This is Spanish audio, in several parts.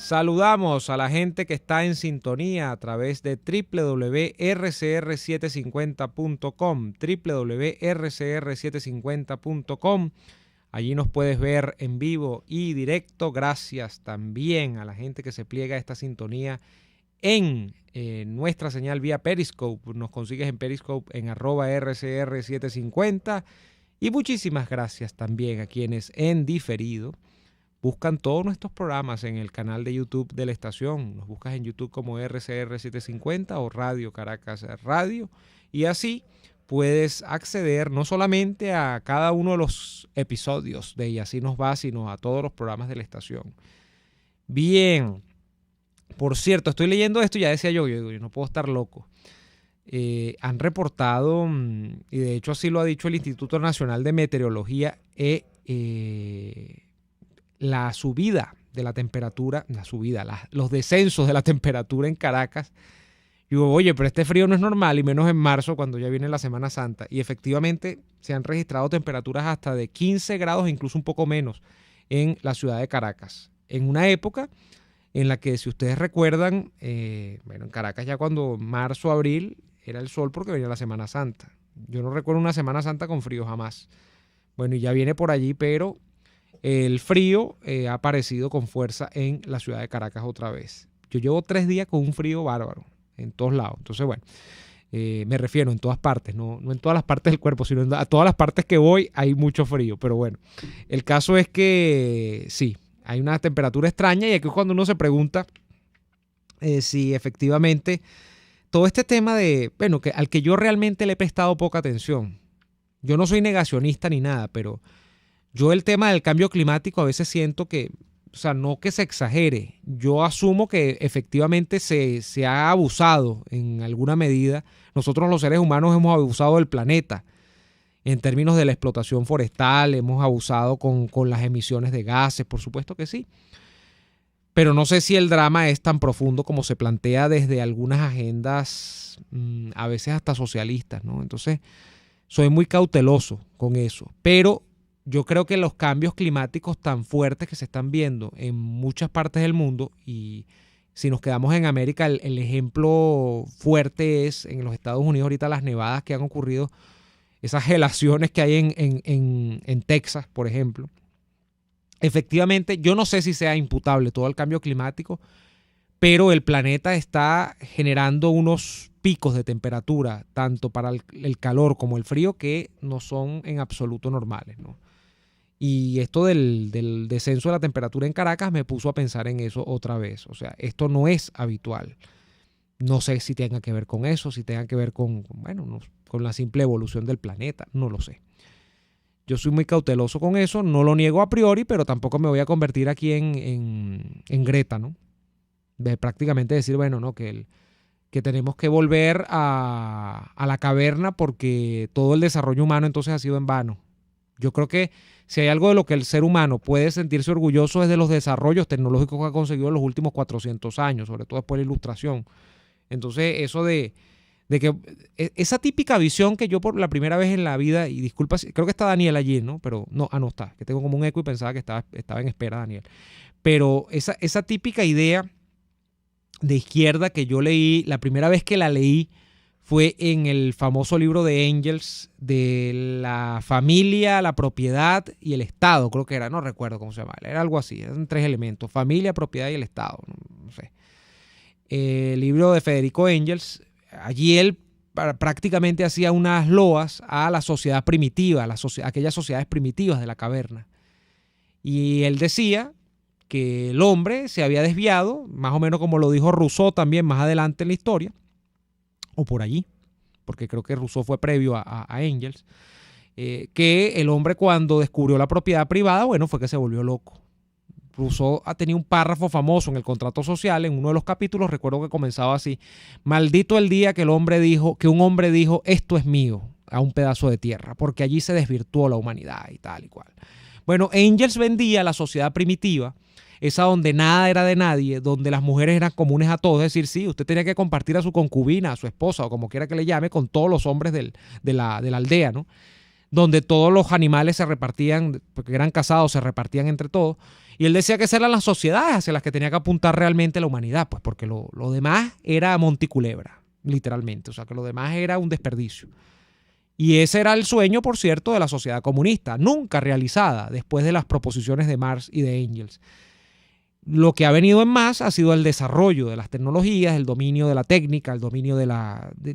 Saludamos a la gente que está en sintonía a través de www.rcr750.com, www.rcr750.com. Allí nos puedes ver en vivo y directo. Gracias también a la gente que se pliega a esta sintonía en nuestra señal vía Periscope. Nos consigues en Periscope en @rcr750. Y muchísimas gracias también a quienes en diferido buscan todos nuestros programas en el canal de YouTube de la estación. Nos buscas en YouTube como RCR750 o Radio Caracas Radio. Y así puedes acceder no solamente a cada uno de los episodios de Y Así Nos Va, sino a todos los programas de la estación. Bien. Por cierto, estoy leyendo esto y ya decía yo no puedo estar loco. Han reportado, y de hecho así lo ha dicho el Instituto Nacional de Meteorología, la subida de la temperatura, los descensos de la temperatura en Caracas. Y digo, oye, pero este frío no es normal, y menos en marzo cuando ya viene la Semana Santa. Y efectivamente se han registrado temperaturas hasta de 15 grados, incluso un poco menos, en la ciudad de Caracas. En una época en la que, si ustedes recuerdan, en Caracas ya cuando marzo, abril, era el sol porque venía la Semana Santa. Yo no recuerdo una Semana Santa con frío jamás. Bueno, y ya viene por allí, pero el frío ha aparecido con fuerza en la ciudad de Caracas otra vez. Yo llevo 3 días con un frío bárbaro en todos lados. Entonces, bueno, me refiero en todas partes, no en todas las partes del cuerpo, sino a todas las partes que voy hay mucho frío. Pero bueno, el caso es que sí, hay una temperatura extraña, y aquí es cuando uno se pregunta si efectivamente todo este tema al que yo realmente le he prestado poca atención. Yo no soy negacionista ni nada, pero yo el tema del cambio climático a veces siento que, o sea, no que se exagere. Yo asumo que efectivamente se ha abusado en alguna medida. Nosotros los seres humanos hemos abusado del planeta. En términos de la explotación forestal, hemos abusado con las emisiones de gases, por supuesto que sí. Pero no sé si el drama es tan profundo como se plantea desde algunas agendas, a veces hasta socialistas, ¿no? Entonces, soy muy cauteloso con eso. Pero yo creo que los cambios climáticos tan fuertes que se están viendo en muchas partes del mundo, y si nos quedamos en América, el ejemplo fuerte es en los Estados Unidos ahorita las nevadas que han ocurrido, esas gelaciones que hay en Texas, por ejemplo. Efectivamente, yo no sé si sea imputable todo el cambio climático, pero el planeta está generando unos picos de temperatura, tanto para el calor como el frío, que no son en absoluto normales, ¿no? Y esto del descenso de la temperatura en Caracas me puso a pensar en eso otra vez. O sea, esto no es habitual. No sé si tenga que ver con eso, si tenga que ver con la simple evolución del planeta, no lo sé. Yo soy muy cauteloso con eso, no lo niego a priori, pero tampoco me voy a convertir aquí en Greta, ¿no? De prácticamente decir, que tenemos que volver a la caverna porque todo el desarrollo humano entonces ha sido en vano. Yo creo que si hay algo de lo que el ser humano puede sentirse orgulloso es de los desarrollos tecnológicos que ha conseguido en los últimos 400 años, sobre todo después de la Ilustración. Entonces, eso de que esa típica visión que yo por la primera vez en la vida, y disculpa, creo que está Daniel allí, ¿no? Pero no está, que tengo como un eco y pensaba que estaba en espera Daniel. Pero esa típica idea de izquierda que yo leí, la primera vez que la leí fue en el famoso libro de Engels de la familia, la propiedad y el Estado, creo que era, no recuerdo cómo se llama, era algo así, eran 3 elementos, familia, propiedad y el Estado, no sé. El libro de Federico Engels, allí él prácticamente hacía unas loas a la sociedad primitiva, aquellas sociedades primitivas de la caverna. Y él decía que el hombre se había desviado, más o menos como lo dijo Rousseau también más adelante en la historia, o por allí, porque creo que Rousseau fue previo a Engels, que el hombre cuando descubrió la propiedad privada, fue que se volvió loco. Rousseau ha tenido un párrafo famoso en el Contrato Social, en uno de los capítulos, recuerdo que comenzaba así: maldito el día que un hombre dijo, esto es mío, a un pedazo de tierra, porque allí se desvirtuó la humanidad y tal y cual. Bueno, Engels vendía la sociedad primitiva, esa donde nada era de nadie, donde las mujeres eran comunes a todos, es decir, sí, usted tenía que compartir a su concubina, a su esposa, o como quiera que le llame, con todos los hombres de la aldea, ¿no? donde todos los animales se repartían, porque eran cazados, se repartían entre todos. Y él decía que esas eran las sociedades hacia las que tenía que apuntar realmente la humanidad, pues porque lo demás era monticulebra, literalmente. O sea, que lo demás era un desperdicio. Y ese era el sueño, por cierto, de la sociedad comunista, nunca realizada después de las proposiciones de Marx y de Engels. Lo que ha venido en más ha sido el desarrollo de las tecnologías, el dominio de la técnica, el dominio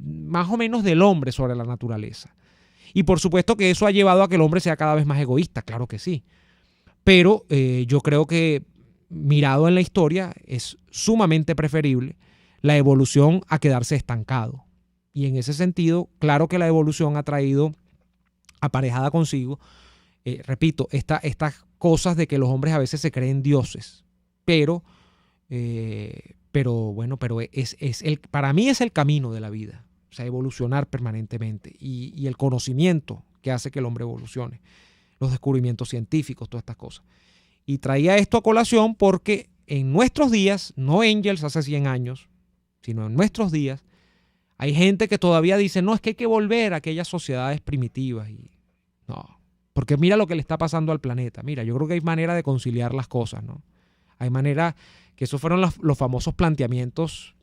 más o menos del hombre sobre la naturaleza. Y por supuesto que eso ha llevado a que el hombre sea cada vez más egoísta, claro que sí. Pero yo creo que mirado en la historia es sumamente preferible la evolución a quedarse estancado. Y en ese sentido, claro que la evolución ha traído aparejada consigo, repito, estas cosas de que los hombres a veces se creen dioses. Pero bueno, para mí es el camino de la vida. O sea, evolucionar permanentemente. Y el conocimiento que hace que el hombre evolucione. Los descubrimientos científicos, todas estas cosas. Y traía esto a colación porque en nuestros días, no Engels hace 100 años, sino en nuestros días, hay gente que todavía dice, no, es que hay que volver a aquellas sociedades primitivas. Y no, porque mira lo que le está pasando al planeta. Mira, yo creo que hay manera de conciliar las cosas, ¿no? Hay manera, que esos fueron los famosos planteamientos,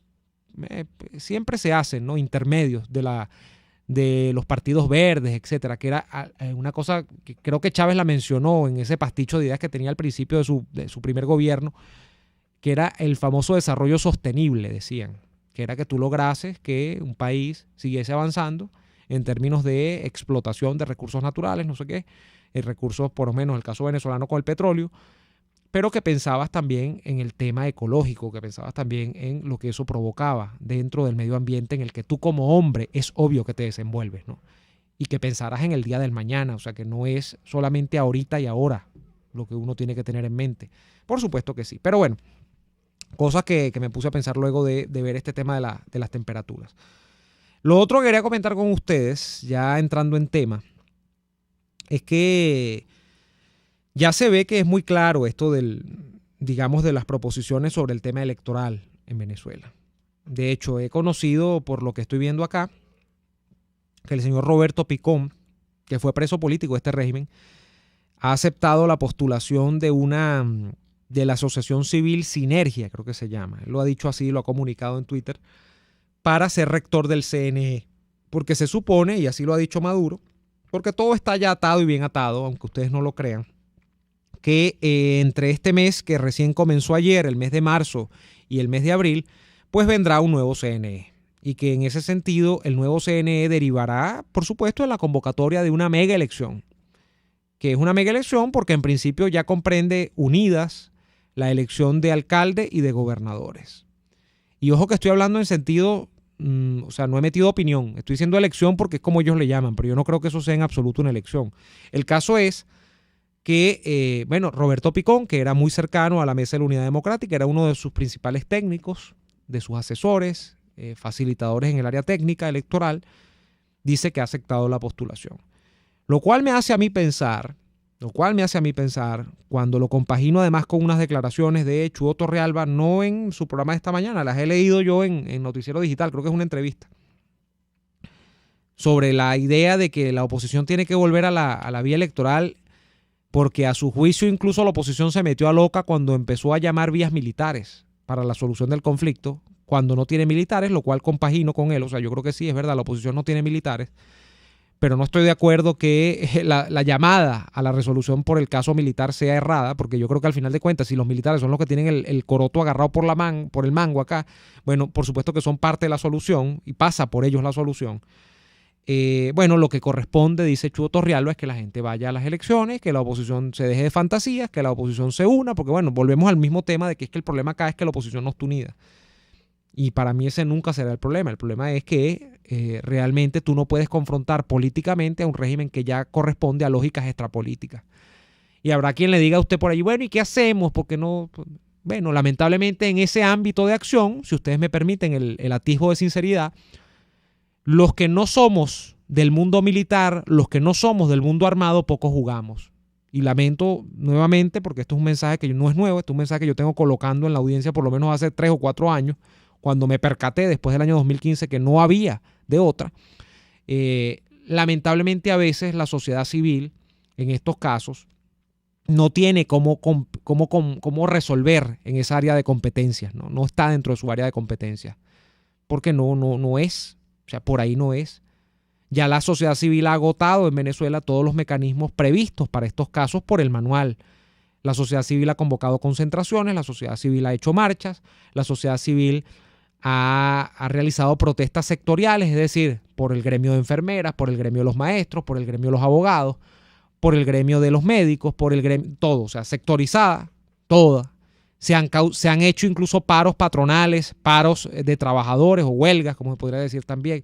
siempre se hacen, ¿no? Intermedios de los partidos verdes, etcétera, que era una cosa que creo que Chávez la mencionó en ese pasticho de ideas que tenía al principio de su primer gobierno, que era el famoso desarrollo sostenible, decían, que era que tú lograses que un país siguiese avanzando en términos de explotación de recursos naturales, no sé qué, recursos, por lo menos el caso venezolano con el petróleo, pero que pensabas también en el tema ecológico, que pensabas también en lo que eso provocaba dentro del medio ambiente en el que tú como hombre es obvio que te desenvuelves, ¿no? Y que pensaras en el día del mañana, o sea, que no es solamente ahorita y ahora lo que uno tiene que tener en mente. Por supuesto que sí, pero bueno, cosas que me puse a pensar luego de ver este tema de las temperaturas. Lo otro que quería comentar con ustedes, ya entrando en tema, es que ya se ve que es muy claro esto digamos, de las proposiciones sobre el tema electoral en Venezuela. De hecho, he conocido, por lo que estoy viendo acá, que el señor Roberto Picón, que fue preso político de este régimen, ha aceptado la postulación de la Asociación Civil Sinergia, creo que se llama. Él lo ha dicho así, lo ha comunicado en Twitter, para ser rector del CNE. Porque se supone, y así lo ha dicho Maduro, porque todo está ya atado y bien atado, aunque ustedes no lo crean, que entre este mes que recién comenzó ayer, el mes de marzo y el mes de abril, pues vendrá un nuevo CNE. Y que en ese sentido el nuevo CNE derivará, por supuesto, en la convocatoria de una mega elección. Que es una mega elección porque en principio ya comprende unidas la elección de alcalde y de gobernadores. Y ojo que estoy hablando en sentido, o sea, no he metido opinión. Estoy diciendo elección porque es como ellos le llaman, pero yo no creo que eso sea en absoluto una elección. El caso es que, Roberto Picón, que era muy cercano a la Mesa de la Unidad Democrática, era uno de sus principales técnicos, de sus asesores, facilitadores en el área técnica electoral, dice que ha aceptado la postulación. Lo cual me hace a mí pensar, cuando lo compagino además con unas declaraciones de Chuo Torrealba, no en su programa de esta mañana, las he leído yo en Noticiero Digital, creo que es una entrevista, sobre la idea de que la oposición tiene que volver a la vía electoral porque a su juicio incluso la oposición se metió a loca cuando empezó a llamar vías militares para la solución del conflicto, cuando no tiene militares, lo cual compagino con él. O sea, yo creo que sí, es verdad, la oposición no tiene militares, pero no estoy de acuerdo que la llamada a la resolución por el caso militar sea errada, porque yo creo que al final de cuentas, si los militares son los que tienen el coroto agarrado por el mango acá, bueno, por supuesto que son parte de la solución y pasa por ellos la solución. Lo que corresponde, dice Chuo Torrealba, es que la gente vaya a las elecciones, que la oposición se deje de fantasías, que la oposición se una, porque bueno, volvemos al mismo tema de que es que el problema acá es que la oposición no está unida. Y para mí ese nunca será el problema. El problema es que realmente tú no puedes confrontar políticamente a un régimen que ya corresponde a lógicas extrapolíticas. Y habrá quien le diga a usted por ahí, bueno, ¿y qué hacemos? Porque no... Bueno, lamentablemente en ese ámbito de acción, si ustedes me permiten el atisbo de sinceridad, los que no somos del mundo militar, los que no somos del mundo armado, poco jugamos. Y lamento nuevamente, porque esto es un mensaje que no es nuevo, esto es un mensaje que yo tengo colocando en la audiencia por lo menos hace 3 o 4 años, cuando me percaté después del año 2015 que no había de otra. lamentablemente a veces la sociedad civil, en estos casos, no tiene cómo resolver en esa área de competencias, ¿no? No está dentro de su área de competencias, porque no es, o sea, por ahí no es. Ya la sociedad civil ha agotado en Venezuela todos los mecanismos previstos para estos casos por el manual. La sociedad civil ha convocado concentraciones, la sociedad civil ha hecho marchas, la sociedad civil ha realizado protestas sectoriales, es decir, por el gremio de enfermeras, por el gremio de los maestros, por el gremio de los abogados, por el gremio de los médicos, por el gremio, todo, o sea, sectorizada, toda. Se han hecho incluso paros patronales, paros de trabajadores o huelgas, como se podría decir también.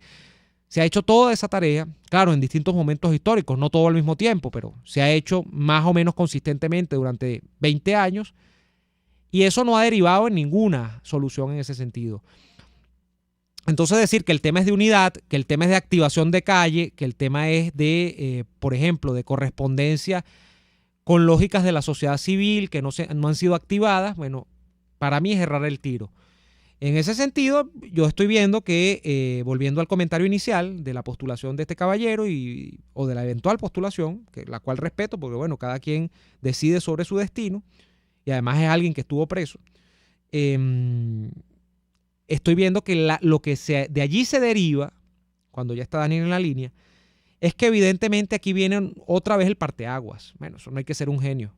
Se ha hecho toda esa tarea, claro, en distintos momentos históricos, no todo al mismo tiempo, pero se ha hecho más o menos consistentemente durante 20 años y eso no ha derivado en ninguna solución en ese sentido. Entonces decir que el tema es de unidad, que el tema es de activación de calle, que el tema es de, por ejemplo, de correspondencia con lógicas de la sociedad civil que no han sido activadas, bueno, para mí es errar el tiro. En ese sentido, yo estoy viendo que, volviendo al comentario inicial de la postulación de este caballero o de la eventual postulación, la cual respeto porque, bueno, cada quien decide sobre su destino y además es alguien que estuvo preso, estoy viendo que lo que de allí se deriva, cuando ya está Daniel en la línea, es que evidentemente aquí viene otra vez el parteaguas. Bueno, eso no hay que ser un genio.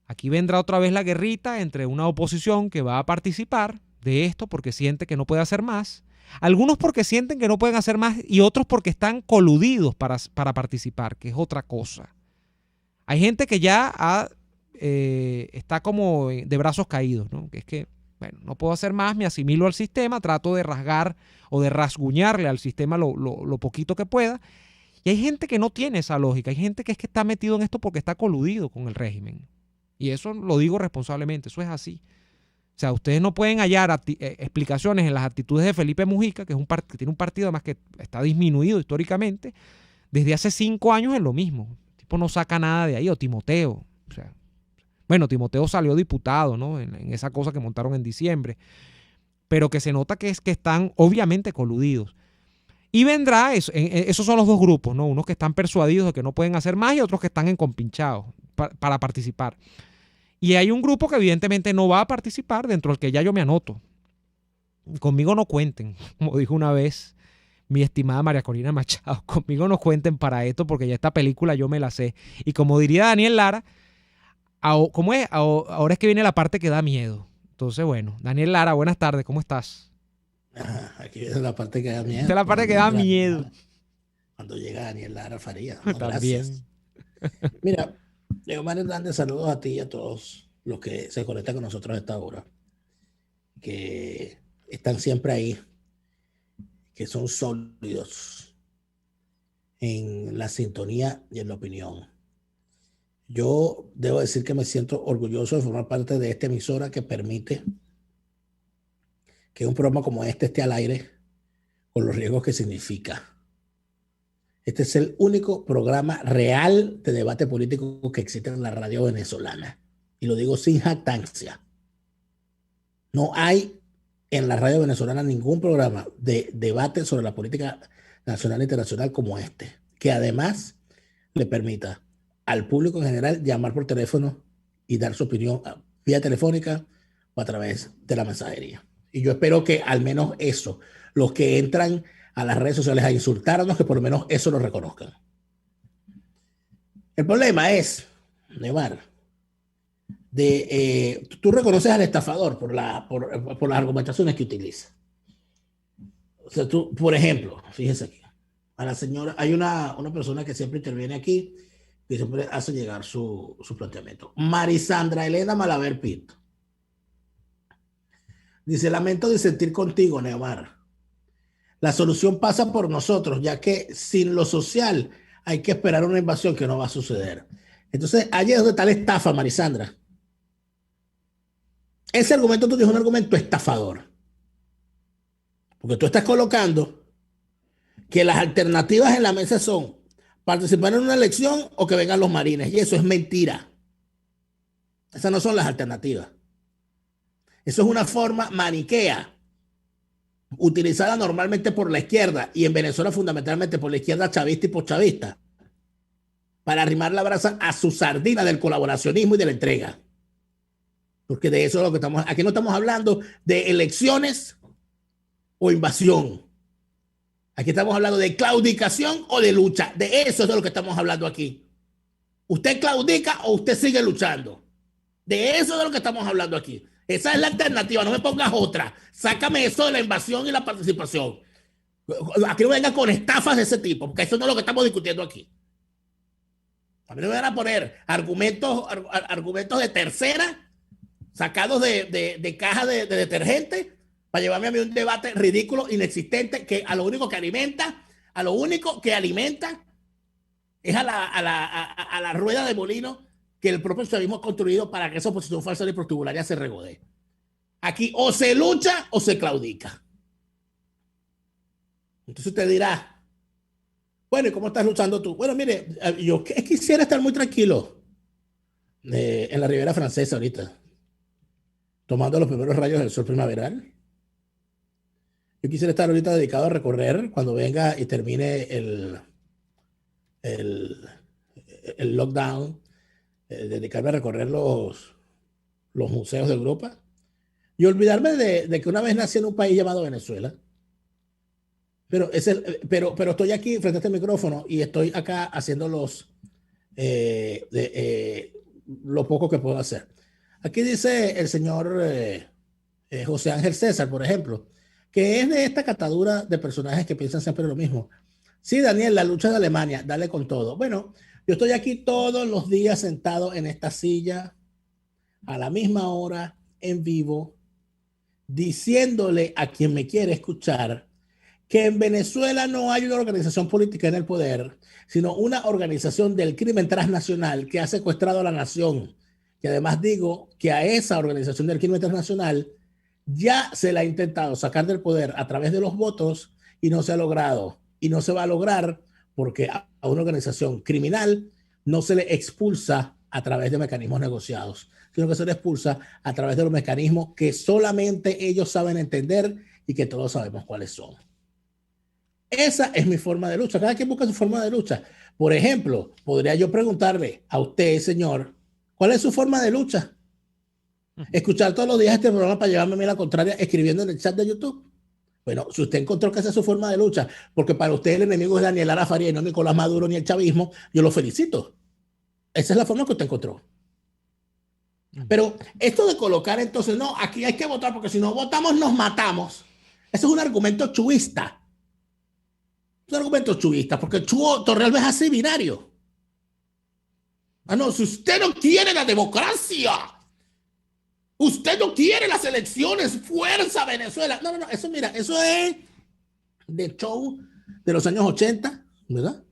Aquí vendrá otra vez la guerrita entre una oposición que va a participar de esto porque siente que no puede hacer más. Algunos porque sienten que no pueden hacer más y otros porque están coludidos para participar, que es otra cosa. Hay gente que ya está como de brazos caídos, ¿no? Que es que, bueno, no puedo hacer más, me asimilo al sistema, trato de rasgar o de rasguñarle al sistema lo poquito que pueda. Y hay gente que no tiene esa lógica. Hay gente que es que está metido en esto porque está coludido con el régimen. Y eso lo digo responsablemente, eso es así. O sea, ustedes no pueden hallar explicaciones en las actitudes de Felipe Mujica, que tiene un partido además que está disminuido históricamente, desde hace 5 años es lo mismo. El tipo no saca nada de ahí, o Timoteo. O sea, bueno, Timoteo salió diputado, ¿no? En esa cosa que montaron en diciembre, pero que se nota que están obviamente coludidos. Y vendrá eso, esos son los dos grupos, ¿no? Unos que están persuadidos de que no pueden hacer más y otros que están encompinchados para participar. Y hay un grupo que evidentemente no va a participar, dentro del que ya yo me anoto. Conmigo no cuenten, como dijo una vez mi estimada María Corina Machado, conmigo no cuenten para esto porque ya esta película yo me la sé. Y como diría Daniel Lara, ¿cómo es? Ahora es que viene la parte que da miedo. Entonces, bueno, Daniel Lara, buenas tardes, ¿cómo estás? Aquí viene la parte que da miedo. Esta es la parte que da miedo. Cuando llega Daniel Lara Faría. No, También. Gracias. Mira, Leomar Hernández, saludos a ti y a todos los que se conectan con nosotros a esta hora, que están siempre ahí, que son sólidos en la sintonía y en la opinión. Yo debo decir que me siento orgulloso de formar parte de esta emisora que permite que un programa como este esté al aire con los riesgos que significa. Este es el único programa real de debate político que existe en la radio venezolana. Y lo digo sin jactancia. No hay en la radio venezolana ningún programa de debate sobre la política nacional e internacional como este, que además le permita al público en general llamar por teléfono y dar su opinión vía telefónica o a través de la mensajería. Y yo espero que al menos eso, los que entran a las redes sociales a insultarnos, que por lo menos eso lo reconozcan. El problema es, Neymar, tú reconoces al estafador por las argumentaciones que utiliza. O sea, tú, por ejemplo, fíjese aquí, a la señora, hay una persona que siempre interviene aquí, que siempre hace llegar su planteamiento. Marisandra Elena Malaver Pinto. Dice, lamento disentir contigo, Neymar. La solución pasa por nosotros, ya que sin lo social hay que esperar una invasión que no va a suceder. Entonces, allí es donde está la estafa, Marisandra. Ese argumento tú tienes un argumento estafador. Porque tú estás colocando que las alternativas en la mesa son participar en una elección o que vengan los marines. Y eso es mentira. Esas no son las alternativas. Eso es una forma maniquea utilizada normalmente por la izquierda y en Venezuela fundamentalmente por la izquierda chavista y postchavista, para arrimar la brasa a su sardina del colaboracionismo y de la entrega. Porque de eso es lo que estamos, aquí no estamos hablando de elecciones o invasión. Aquí estamos hablando de claudicación o de lucha. De eso es de lo que estamos hablando aquí. ¿Usted claudica o usted sigue luchando? De eso es de lo que estamos hablando aquí. Esa es la alternativa, no me pongas otra. Sácame eso de la invasión y la participación. Aquí no venga con estafas de ese tipo, porque eso no es lo que estamos discutiendo aquí. A mí no me van a poner argumentos de tercera, sacados de cajas de detergente, para llevarme a mí un debate ridículo, inexistente, que a lo único que alimenta es a la rueda de molino que el propio chavismo ha construido para que esa oposición falsa y protubularia se regodee. Aquí o se lucha o se claudica. Entonces usted dirá, bueno, ¿y cómo estás luchando tú? Bueno, mire, yo quisiera estar muy tranquilo en la Riviera Francesa ahorita, tomando los primeros rayos del sol primaveral. Yo quisiera estar ahorita dedicado a recorrer cuando venga y termine el lockdown, dedicarme a recorrer los museos de Europa y olvidarme de que una vez nací en un país llamado Venezuela. Pero estoy aquí frente a este micrófono y estoy acá haciendo lo poco que puedo hacer. Aquí dice el señor José Ángel César, por ejemplo, que es de esta catadura de personajes que piensan siempre lo mismo. Sí, Daniel, la lucha de Alemania, dale con todo. Bueno, yo estoy aquí todos los días sentado en esta silla, a la misma hora, en vivo, diciéndole a quien me quiere escuchar que en Venezuela no hay una organización política en el poder, sino una organización del crimen transnacional que ha secuestrado a la nación. Y además digo que a esa organización del crimen transnacional ya se la ha intentado sacar del poder a través de los votos y no se ha logrado. Y no se va a lograr porque a una organización criminal no se le expulsa a través de mecanismos negociados, sino que se le expulsa a través de los mecanismos que solamente ellos saben entender y que todos sabemos cuáles son. Esa es mi forma de lucha. Cada quien busca su forma de lucha. Por ejemplo, podría yo preguntarle a usted, señor, ¿cuál es su forma de lucha? Escuchar todos los días este programa para llevarme a mí la contraria escribiendo en el chat de YouTube. Bueno, si usted encontró que esa es su forma de lucha, Porque para usted el enemigo es Daniel Lara Faría y no Nicolás Maduro ni el chavismo, yo lo felicito. Esa es la forma que usted encontró. Pero esto de colocar entonces, no, aquí hay que votar porque si no votamos nos matamos. Eso es un argumento chuista. Es un argumento chuista porque el Chugo Torrealba es así binario. Ah, no, si usted no quiere la democracia, usted no quiere las elecciones, fuerza Venezuela. No, eso mira, eso es de show de los años 80, ¿verdad?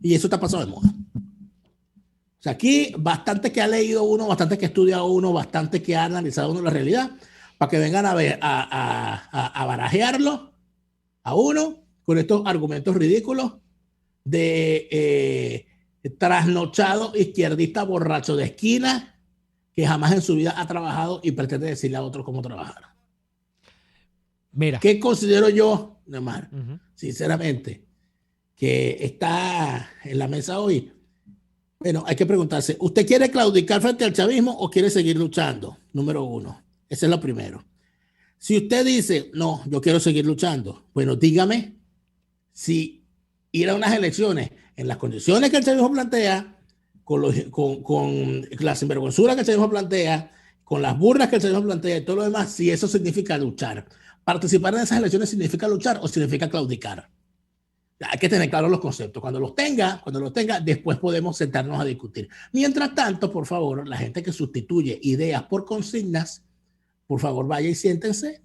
Y eso está pasado de moda. O sea, aquí bastante que ha leído uno, bastante que ha estudiado uno, bastante que ha analizado uno la realidad, para que vengan a ver, a barajearlo a uno con estos argumentos ridículos de trasnochado izquierdista borracho de esquina que jamás en su vida ha trabajado y pretende decirle a otros cómo trabajar. Mira. ¿Qué considero yo, Neymar? Sinceramente, que está en la mesa hoy. Bueno, hay que preguntarse, ¿usted quiere claudicar frente al chavismo o quiere seguir luchando? Número uno. Ese es lo primero. Si usted dice, no, yo quiero seguir luchando, bueno, dígame si ir a unas elecciones en las condiciones que el chavismo plantea, con la sinvergüenzura que el chavismo plantea, con las burlas que el chavismo plantea y todo lo demás, si eso significa luchar. Participar en esas elecciones significa luchar o significa claudicar. Hay que tener claros los conceptos. Cuando los tenga, después podemos sentarnos a discutir. Mientras tanto, por favor, la gente que sustituye ideas por consignas, por favor, vaya y siéntense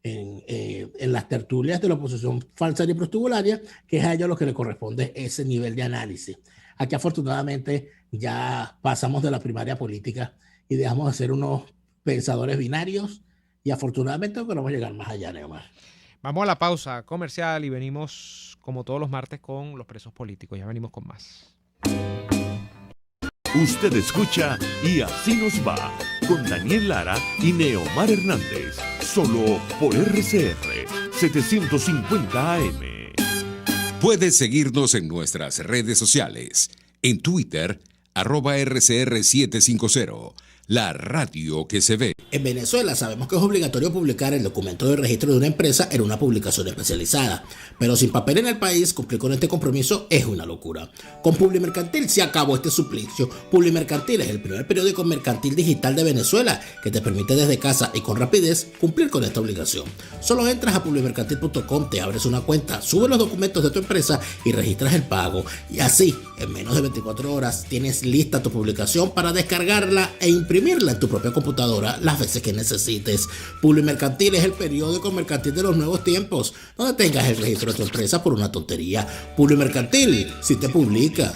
en las tertulias de la oposición falsa y prostibularia, que es a ellos lo que le corresponde ese nivel de análisis. Aquí, afortunadamente, ya pasamos de la primaria política y dejamos de ser unos pensadores binarios y afortunadamente logramos llegar más allá, Neomar. Vamos a la pausa comercial y venimos como todos los martes con los presos políticos. Ya venimos con más. Usted escucha Y Así Nos Va con Daniel Lara y Neomar Hernández, solo por RCR 750 AM. Puedes seguirnos en nuestras redes sociales. En Twitter, @RCR750, la radio que se ve. En Venezuela sabemos que es obligatorio publicar el documento de registro de una empresa en una publicación especializada, pero sin papel en el país, cumplir con este compromiso es una locura. Con Publimercantil se acabó este suplicio. Publimercantil es el primer periódico mercantil digital de Venezuela que te permite desde casa y con rapidez cumplir con esta obligación. Solo entras a publimercantil.com, te abres una cuenta, subes los documentos de tu empresa y registras el pago. Y así, en menos de 24 horas, tienes lista tu publicación para descargarla e imprimirla en tu propia computadora las veces que necesites. Publimercantil es el periódico mercantil de los nuevos tiempos, donde tengas el registro de tu empresa por una tontería. Publimercantil, si te publica.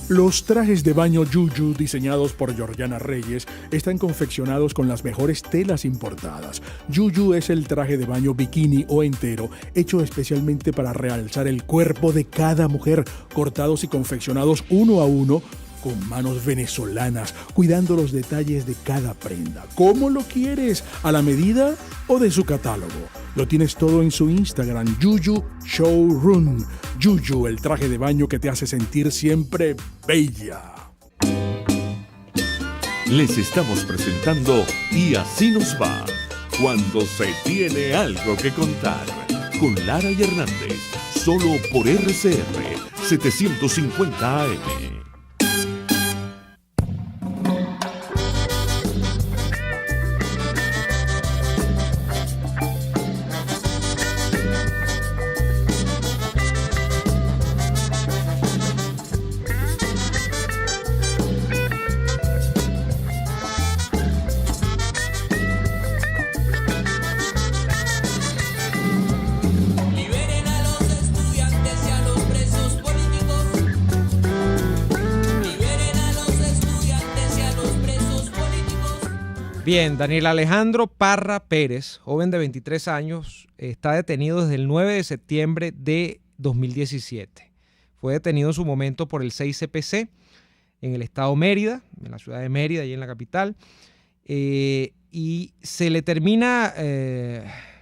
Los trajes de baño Yuyu, diseñados por Georgiana Reyes, están confeccionados con las mejores telas importadas. Yuyu es el traje de baño bikini o entero, hecho especialmente para realzar el cuerpo de cada mujer, cortados y confeccionados uno a uno, con manos venezolanas, cuidando los detalles de cada prenda. ¿Cómo lo quieres? ¿A la medida o de su catálogo? Lo tienes todo en su Instagram, Yuyu Showroom. Yuyu, el traje de baño que te hace sentir siempre bella. Les estamos presentando Y así nos va, cuando se tiene algo que contar, con Lara y Hernández, solo por RCR 750 AM. Bien, Daniel Alejandro Parra Pérez, joven de 23 años, está detenido desde el 9 de septiembre de 2017. Fue detenido en su momento por el 6CPC en el estado Mérida, en la ciudad de Mérida y en la capital, y se le termina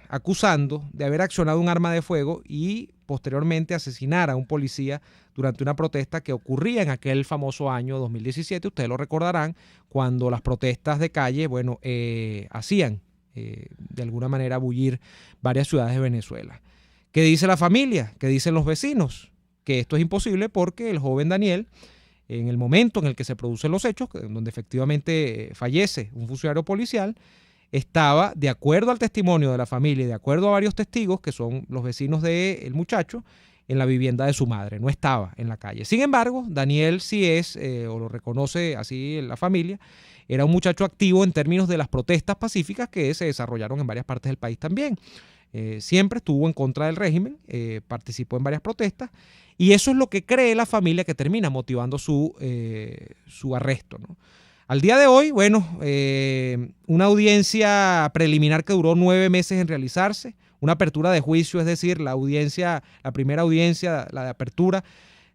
acusando de haber accionado un arma de fuego y posteriormente asesinar a un policía durante una protesta que ocurría en aquel famoso año 2017. Ustedes lo recordarán, cuando las protestas de calle, hacían de alguna manera bullir varias ciudades de Venezuela. ¿Qué dice la familia? ¿Qué dicen los vecinos? Que esto es imposible porque el joven Daniel, en el momento en el que se producen los hechos, donde efectivamente fallece un funcionario policial, estaba, de acuerdo al testimonio de la familia y de acuerdo a varios testigos, que son los vecinos del muchacho, en la vivienda de su madre, no estaba en la calle. Sin embargo, Daniel sí es, o lo reconoce así la familia, era un muchacho activo en términos de las protestas pacíficas que se desarrollaron en varias partes del país también. Siempre estuvo en contra del régimen, participó en varias protestas, y eso es lo que cree la familia que termina motivando su arresto, ¿no? Al día de hoy, una audiencia preliminar que duró 9 meses en realizarse, una apertura de juicio, es decir, la primera audiencia, la de apertura,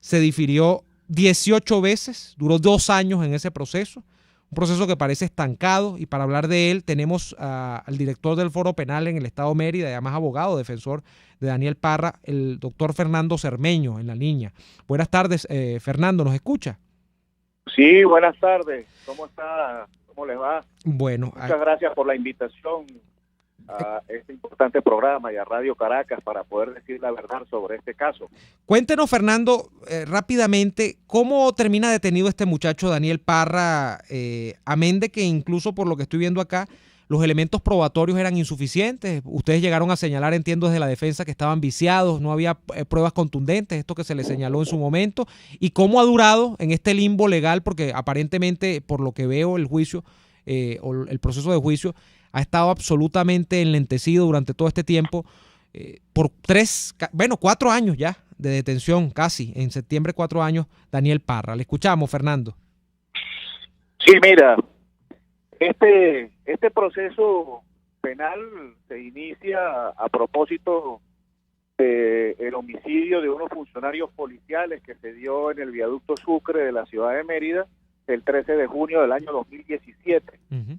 se difirió 18 veces, duró 2 años en ese proceso, un proceso que parece estancado, y para hablar de él tenemos al director del Foro Penal en el estado Mérida, y además abogado, defensor de Daniel Parra, el doctor Fernando Cermeño, en la línea. Buenas tardes, Fernando, ¿nos escucha? Sí, buenas tardes. ¿Cómo está? ¿Cómo les va? Bueno, muchas gracias por la invitación a este importante programa y a Radio Caracas para poder decir la verdad sobre este caso. Cuéntenos, Fernando, rápidamente, ¿cómo termina detenido este muchacho Daniel Parra? Amén de que incluso por lo que estoy viendo acá, los elementos probatorios eran insuficientes. Ustedes llegaron a señalar, entiendo, desde la defensa que estaban viciados, no había pruebas contundentes, esto que se le señaló en su momento. ¿Y cómo ha durado en este limbo legal? Porque aparentemente, por lo que veo, el juicio o el proceso de juicio ha estado absolutamente enlentecido durante todo este tiempo, por 4 años ya de detención, casi. En septiembre, 4 años, Daniel Parra. Le escuchamos, Fernando. Sí, mira, este proceso penal se inicia a propósito del homicidio de unos funcionarios policiales que se dio en el viaducto Sucre de la ciudad de Mérida el 13 de junio del año 2017. Uh-huh.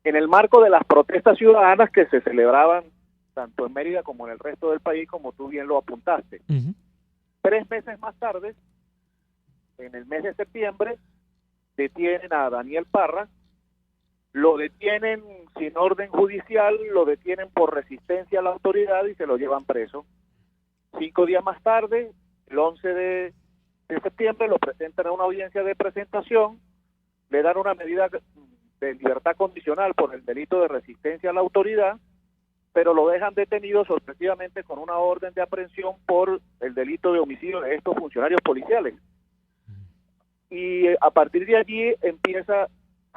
En el marco de las protestas ciudadanas que se celebraban tanto en Mérida como en el resto del país, como tú bien lo apuntaste. 3 meses más tarde, en el mes de septiembre, detienen a Daniel Parra, lo detienen sin orden judicial, lo detienen por resistencia a la autoridad y se lo llevan preso. 5 días más tarde, el 11 de septiembre, lo presentan a una audiencia de presentación, le dan una medida de libertad condicional por el delito de resistencia a la autoridad, pero lo dejan detenido sorpresivamente con una orden de aprehensión por el delito de homicidio de estos funcionarios policiales. Y a partir de allí empieza,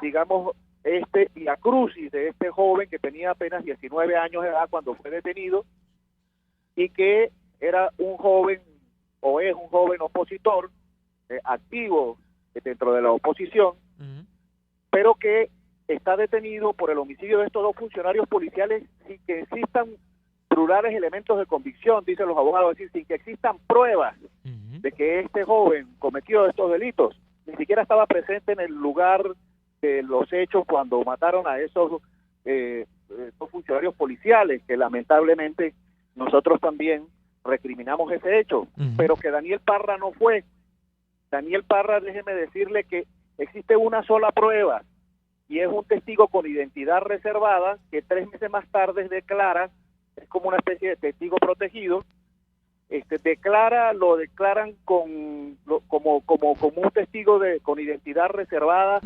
digamos, este viacrucis de este joven que tenía apenas 19 años de edad cuando fue detenido y que era un joven, o es un joven opositor, activo dentro de la oposición, pero que está detenido por el homicidio de estos 2 funcionarios policiales sin que existan plurales elementos de convicción, dicen los abogados, es decir, sin que existan pruebas de que este joven cometió estos delitos. Ni siquiera estaba presente en el lugar de los hechos cuando mataron a esos 2 funcionarios policiales, que lamentablemente nosotros también recriminamos ese hecho, pero que Daniel Parra no fue. Daniel Parra, déjeme decirle que existe una sola prueba, y es un testigo con identidad reservada que 3 meses más tarde declara, es como una especie de testigo protegido, lo declaran como un testigo con identidad reservada,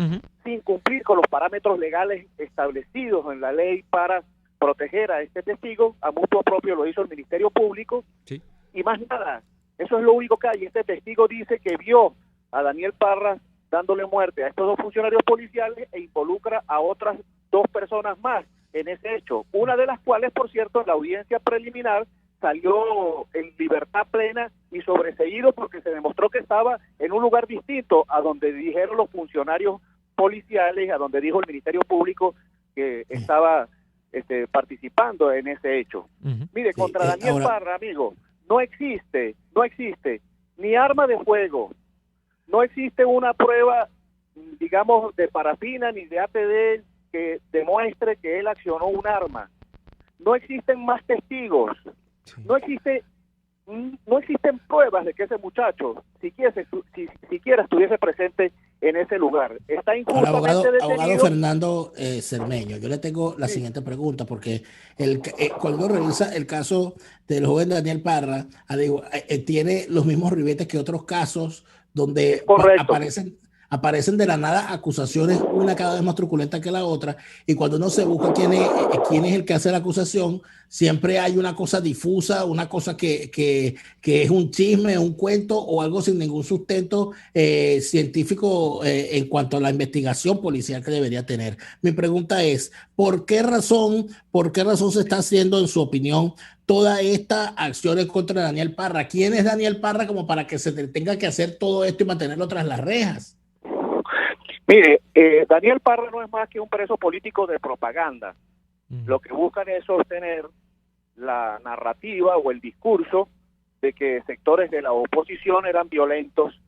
sin cumplir con los parámetros legales establecidos en la ley para proteger a este testigo. A mutuo propio lo hizo el Ministerio Público, sí. Y más nada, eso es lo único que hay. Este testigo dice que vio a Daniel Parra dándole muerte a estos 2 funcionarios policiales e involucra a otras 2 personas más en ese hecho, una de las cuales, por cierto, en la audiencia preliminar salió en libertad plena y sobreseído porque se demostró que estaba en un lugar distinto a donde dijeron los funcionarios policiales, a donde dijo el Ministerio Público que estaba participando en ese hecho. Mire, contra Daniel Parra, amigo, no existe ni arma de fuego, no existe una prueba, digamos, de parafina ni de APD que demuestre que él accionó un arma. No existen más testigos. No existen pruebas de que ese muchacho siquiera estuviese presente en ese lugar. Está injustamente detenido. Abogado Fernando Cermeño, yo le tengo la siguiente pregunta, porque cuando uno revisa el caso del joven Daniel Parra, tiene los mismos ribetes que otros casos donde aparecen de la nada acusaciones, una cada vez más truculenta que la otra, y cuando uno se busca quién es el que hace la acusación, siempre hay una cosa difusa, una cosa que es un chisme, un cuento o algo sin ningún sustento científico en cuanto a la investigación policial que debería tener. Mi pregunta es, ¿por qué razón se está haciendo, en su opinión, toda esta acción en contra de Daniel Parra? ¿Quién es Daniel Parra como para que se tenga que hacer todo esto y mantenerlo tras las rejas? Mire, Daniel Parra no es más que un preso político de propaganda. Lo que buscan es sostener la narrativa o el discurso de que sectores de la oposición eran violentos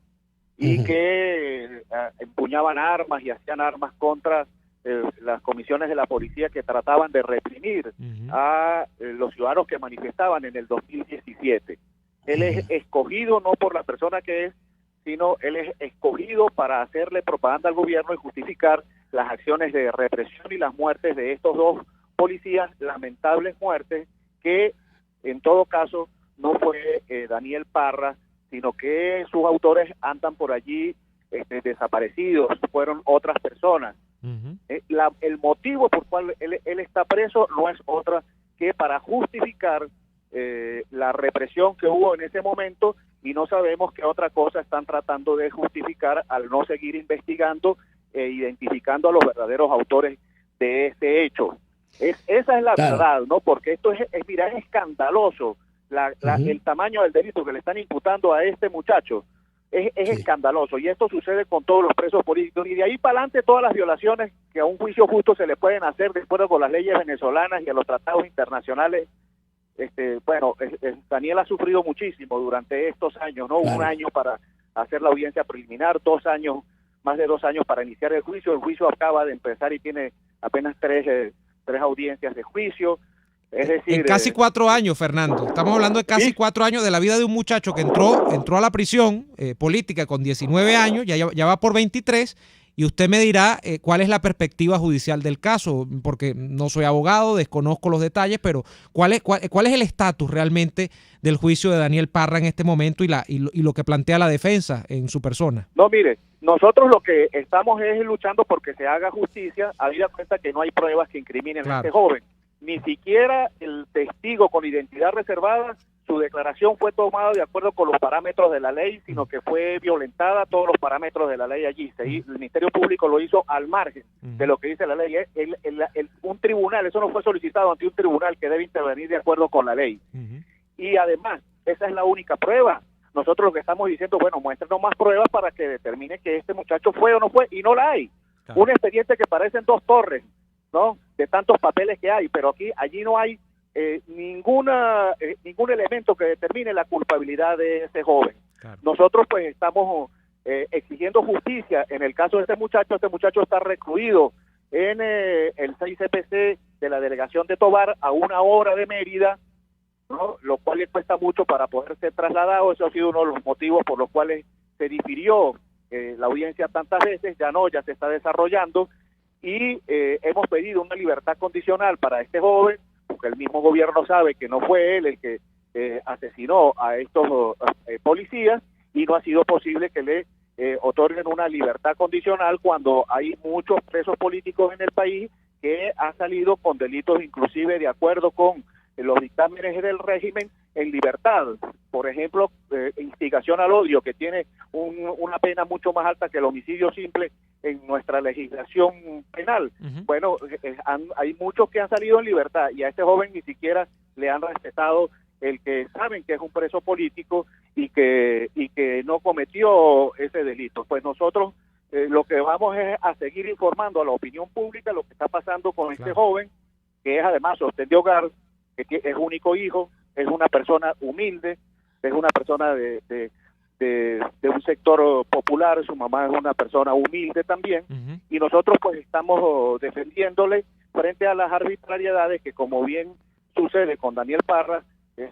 y que empuñaban armas y hacían armas contra las comisiones de la policía que trataban de reprimir a los ciudadanos que manifestaban en el 2017. Él es escogido no por la persona que es, sino él es escogido para hacerle propaganda al gobierno y justificar las acciones de represión y las muertes de estos 2 policías, lamentables muertes que en todo caso no fue Daniel Parra, sino que sus autores andan por allí desaparecidos, fueron otras personas. El motivo por cual él está preso no es otra que para justificar la represión que hubo en ese momento, y no sabemos qué otra cosa están tratando de justificar al no seguir investigando e identificando a los verdaderos autores de ese hecho. Esa es la verdad, ¿no? Porque esto es escandaloso. El tamaño del delito que le están imputando a este muchacho es escandaloso, y esto sucede con todos los presos políticos, y de ahí para adelante todas las violaciones que a un juicio justo se le pueden hacer de acuerdo con las leyes venezolanas y a los tratados internacionales. Daniel ha sufrido muchísimo durante estos años, ¿no? Claro. 1 año para hacer la audiencia preliminar, 2 años, más de 2 años para iniciar el juicio. El juicio acaba de empezar y tiene apenas 3 audiencias de juicio. Es decir, en casi 4 años, Fernando. Estamos hablando de casi sí. 4 años de la vida de un muchacho que entró a la prisión política con 19 años, ya va por 23, y usted me dirá cuál es la perspectiva judicial del caso, porque no soy abogado, desconozco los detalles, pero ¿cuál es el estatus realmente del juicio de Daniel Parra en este momento y lo que plantea la defensa en su persona? No, mire, nosotros lo que estamos es luchando porque se haga justicia, habida cuenta que no hay pruebas que incriminen a este joven. Ni siquiera el testigo con identidad reservada, su declaración fue tomada de acuerdo con los parámetros de la ley, sino que fue violentada todos los parámetros de la ley allí. El Ministerio Público lo hizo al margen de lo que dice la ley. Un tribunal, eso no fue solicitado ante un tribunal que debe intervenir de acuerdo con la ley. Y además, esa es la única prueba. Nosotros lo que estamos diciendo, bueno, muéstrenos más pruebas para que determine que este muchacho fue o no fue, y no la hay. Claro. Un expediente que parecen 2 torres, ¿no? De tantos papeles que hay, pero allí no hay ningún elemento que determine la culpabilidad de ese joven. Claro. Nosotros pues estamos exigiendo justicia en el caso de este muchacho está recluido en el 6 CPC de la delegación de Tovar a 1 hora de Mérida, ¿no? Lo cual le cuesta mucho para poder ser trasladado. Eso ha sido uno de los motivos por los cuales se difirió la audiencia tantas veces, ya se está desarrollando, y hemos pedido una libertad condicional para este joven, porque el mismo gobierno sabe que no fue él el que asesinó a estos policías, y no ha sido posible que le otorguen una libertad condicional cuando hay muchos presos políticos en el país que han salido con delitos inclusive de acuerdo con los dictámenes del régimen en libertad. Por ejemplo, instigación al odio, que tiene una pena mucho más alta que el homicidio simple en nuestra legislación penal. Bueno, hay muchos que han salido en libertad, y a este joven ni siquiera le han respetado el que saben que es un preso político y que no cometió ese delito. Pues nosotros lo que vamos es a seguir informando a la opinión pública lo que está pasando con este joven, que es además sostén de hogar, que es único hijo, es una persona humilde, es una persona de un sector popular, su mamá es una persona humilde también, y nosotros pues estamos defendiéndole frente a las arbitrariedades que, como bien sucede con Daniel Parra,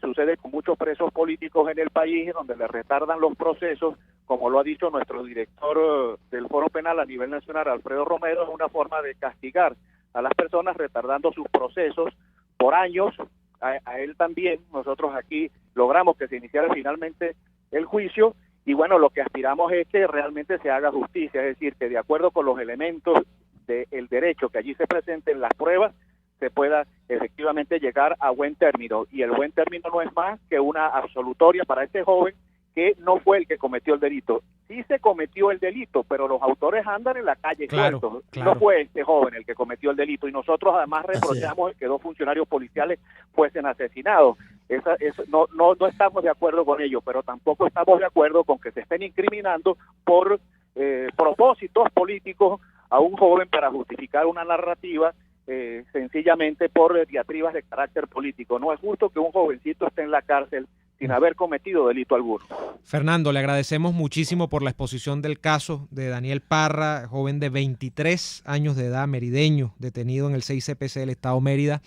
sucede con muchos presos políticos en el país, donde le retardan los procesos, como lo ha dicho nuestro director del Foro Penal a nivel nacional, Alfredo Romero. Es una forma de castigar a las personas retardando sus procesos por años. A él también, nosotros aquí logramos que se iniciara finalmente el juicio, y bueno, lo que aspiramos es que realmente se haga justicia, es decir, que de acuerdo con los elementos del derecho que allí se presenten las pruebas, se pueda efectivamente llegar a buen término, y el buen término no es más que una absolutoria para este joven que no fue el que cometió el delito. Sí se cometió el delito, pero los autores andan en la calle sueltos. No fue este joven el que cometió el delito, y nosotros además reprochamos que 2 funcionarios policiales fuesen asesinados. No estamos de acuerdo con ello, pero tampoco estamos de acuerdo con que se estén incriminando por propósitos políticos a un joven para justificar una narrativa, sencillamente por diatribas de carácter político. No es justo que un jovencito esté en la cárcel sin haber cometido delito alguno. Fernando, le agradecemos muchísimo por la exposición del caso de Daniel Parra, joven de 23 años de edad, merideño, detenido en el 6 CPC del Estado Mérida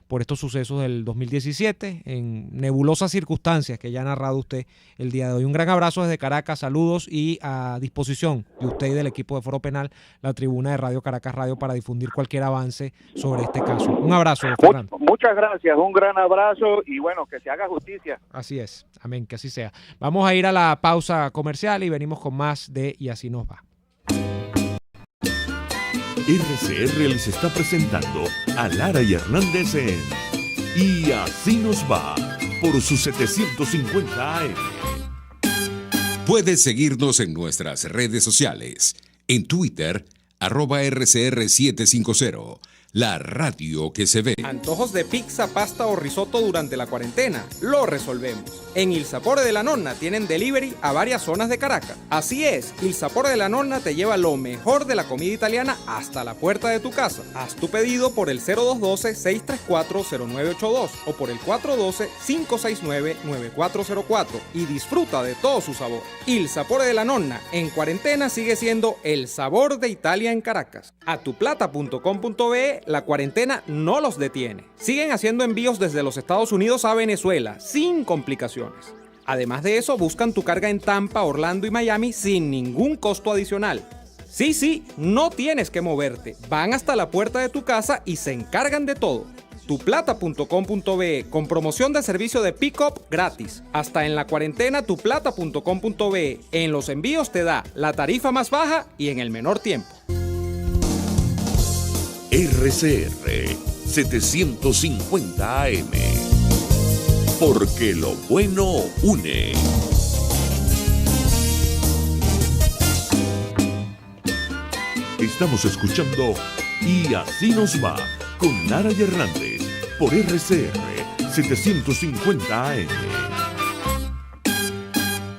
por estos sucesos del 2017, en nebulosas circunstancias que ya ha narrado usted el día de hoy. Un gran abrazo desde Caracas, saludos, y a disposición de usted y del equipo de Foro Penal, la tribuna de Radio Caracas Radio, para difundir cualquier avance sobre este caso. Un abrazo, Fernando. Muchas gracias, un gran abrazo, y bueno, que se haga justicia. Así es, amén, que así sea. Vamos a ir a la pausa comercial y venimos con más de Y Así Nos Va. RCR les está presentando a Lara y Hernández en Y Así Nos Va por sus 750 AM. Puedes seguirnos en nuestras redes sociales. En Twitter, @RCR750. La radio que se ve. Antojos de pizza, pasta o risotto durante la cuarentena. Lo resolvemos. En Il Sapore de la Nonna tienen delivery a varias zonas de Caracas. Así es, Il Sapore de la Nonna te lleva lo mejor de la comida italiana hasta la puerta de tu casa. Haz tu pedido por el 0212-634-0982 o por el 412-569-9404 y disfruta de todo su sabor. Il Sapore de la Nonna en cuarentena sigue siendo el sabor de Italia en Caracas. Atuplata.com.be la cuarentena no los detiene. Siguen haciendo envíos desde los Estados Unidos a Venezuela sin complicaciones. Además de eso, buscan tu carga en Tampa, Orlando y Miami sin ningún costo adicional. Sí, no tienes que moverte. Van hasta la puerta de tu casa y se encargan de todo. tuplata.com.be con promoción de servicio de pick-up gratis. Hasta en la cuarentena tuplata.com.be. En los envíos te da la tarifa más baja y en el menor tiempo. RCR 750 AM. Porque lo bueno une. Estamos escuchando Y Así Nos Va con Lara y Hernández por RCR 750 AM.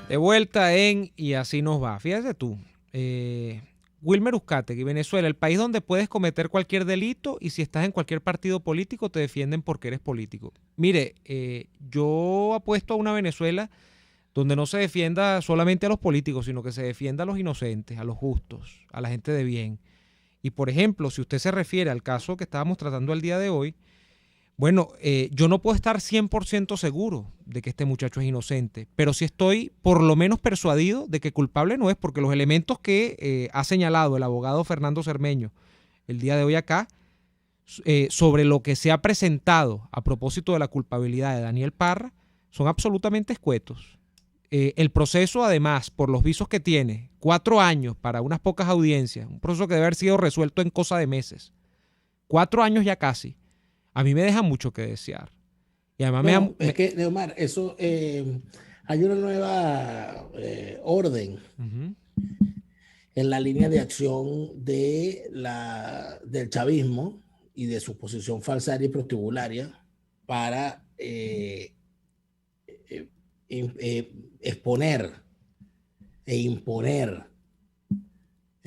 De vuelta en Y Así Nos Va. Fíjate tú, Wilmer Uzcategui, Venezuela, el país donde puedes cometer cualquier delito y si estás en cualquier partido político te defienden porque eres político. Mire, yo apuesto a una Venezuela donde no se defienda solamente a los políticos, sino que se defienda a los inocentes, a los justos, a la gente de bien. Y por ejemplo, si usted se refiere al caso que estábamos tratando el día de hoy, bueno, yo no puedo estar 100% seguro de que este muchacho es inocente, pero sí estoy por lo menos persuadido de que culpable no es, porque los elementos que ha señalado el abogado Fernando Cermeño el día de hoy acá, sobre lo que se ha presentado a propósito de la culpabilidad de Daniel Parra, son absolutamente escuetos. El proceso, además, por los visos que tiene, 4 años para unas pocas audiencias, un proceso que debe haber sido resuelto en cosa de meses, 4 años ya casi, a mí me deja mucho que desear. Y además es que, Neomar, eso hay una nueva orden en la línea de acción del chavismo y de su posición falsaria y prostibularia para exponer e imponer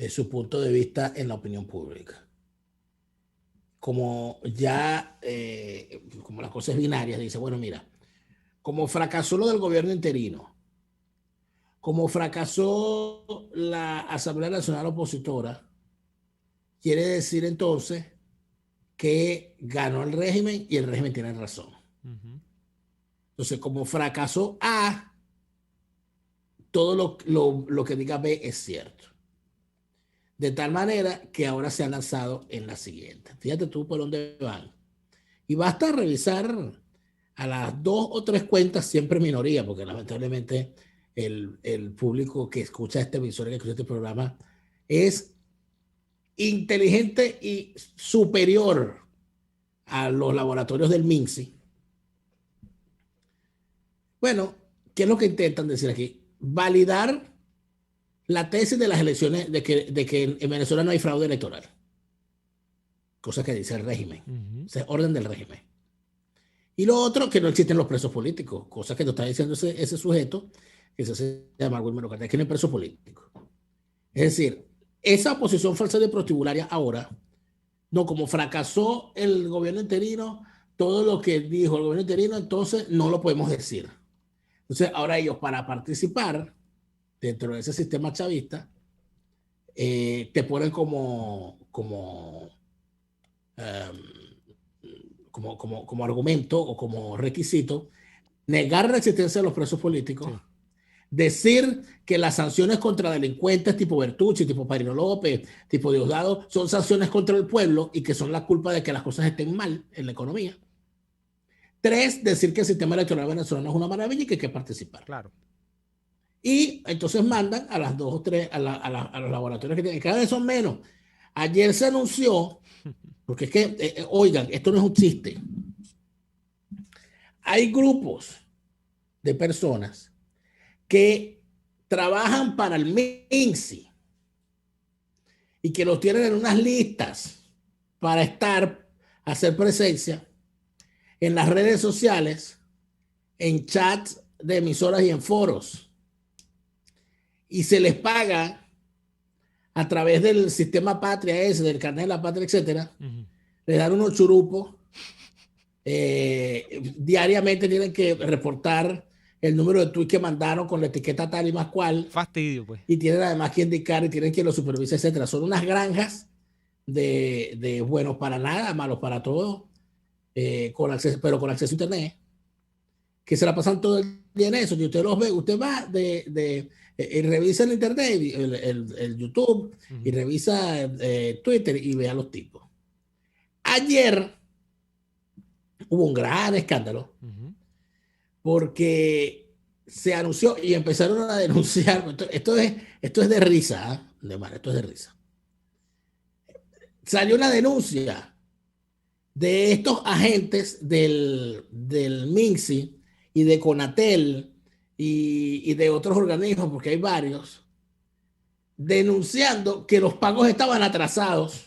su punto de vista en la opinión pública. Como ya, como las cosas binarias, dice, bueno, mira, como fracasó lo del gobierno interino, como fracasó la Asamblea Nacional Opositora, quiere decir entonces que ganó el régimen y el régimen tiene razón. Entonces, como fracasó A, todo lo que diga B es cierto. De tal manera que ahora se han lanzado en la siguiente. Fíjate tú por dónde van. Y basta revisar a las 2 o 3 cuentas, siempre minoría, porque lamentablemente el público que escucha este emisor, que escucha este programa, es inteligente y superior a los laboratorios del MINSI. Bueno, ¿qué es lo que intentan decir aquí? Validar la tesis de las elecciones de que en Venezuela no hay fraude electoral. Cosa que dice el régimen. O sea, orden del régimen. Y lo otro, que no existen los presos políticos. Cosa que nos está diciendo ese sujeto, que se llama Wilmer Uzcategui, que no hay preso político. Es decir, esa oposición falsa de prostibularia ahora, no, como fracasó el gobierno interino, todo lo que dijo el gobierno interino, entonces no lo podemos decir. Entonces, ahora ellos, para participar dentro de ese sistema chavista, te ponen como argumento o como requisito negar la existencia de los presos políticos, sí. Decir que las sanciones contra delincuentes tipo Bertucci, tipo Padrino López, tipo Diosdado, son sanciones contra el pueblo y que son la culpa de que las cosas estén mal en la economía. 3, decir que el sistema electoral venezolano es una maravilla y que hay que participar. Claro. Y entonces mandan a las 2 o 3, a los laboratorios que tienen, cada vez son menos. Ayer se anunció, porque es que, oigan, esto no es un chiste. Hay grupos de personas que trabajan para el MINSI y que los tienen en unas listas para hacer presencia en las redes sociales, en chats de emisoras y en foros. Y se les paga a través del sistema patria del carnet de la patria, etcétera. Les dan unos churupos. Diariamente tienen que reportar el número de tweets que mandaron con la etiqueta tal y más cual. Fastidio, pues. Y tienen además que indicar y tienen que lo supervisar, etcétera. Son unas granjas de buenos para nada, malos para todo, pero con acceso a internet, que se la pasan todo el día en eso. Y usted los ve, usted va revisa el internet, el YouTube, y revisa Twitter y ve a los tipos. Ayer hubo un gran escándalo porque se anunció y empezaron a denunciar. Esto es de risa, ¿eh? Esto es de risa. Salió una denuncia de estos agentes del MINSI y de Conatel y de otros organismos, porque hay varios, denunciando que los pagos estaban atrasados,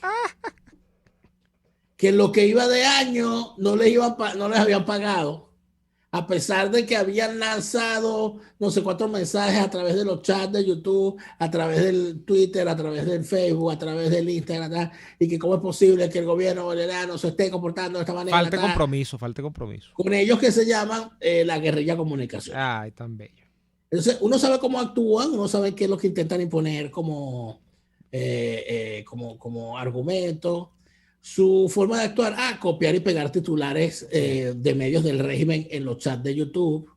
que lo que iba de año no les habían pagado, a pesar de que habían lanzado no sé cuántos mensajes a través de los chats de YouTube, a través del Twitter, a través del Facebook, a través del Instagram, y que cómo es posible que el gobierno bolivariano se esté comportando de esta manera. Falte compromiso. Con ellos que se llaman la guerrilla comunicación. Ay, tan bello. Entonces, uno sabe cómo actúan, uno sabe qué es lo que intentan imponer como argumento. Su forma de actuar, copiar y pegar titulares de medios del régimen en los chats de YouTube,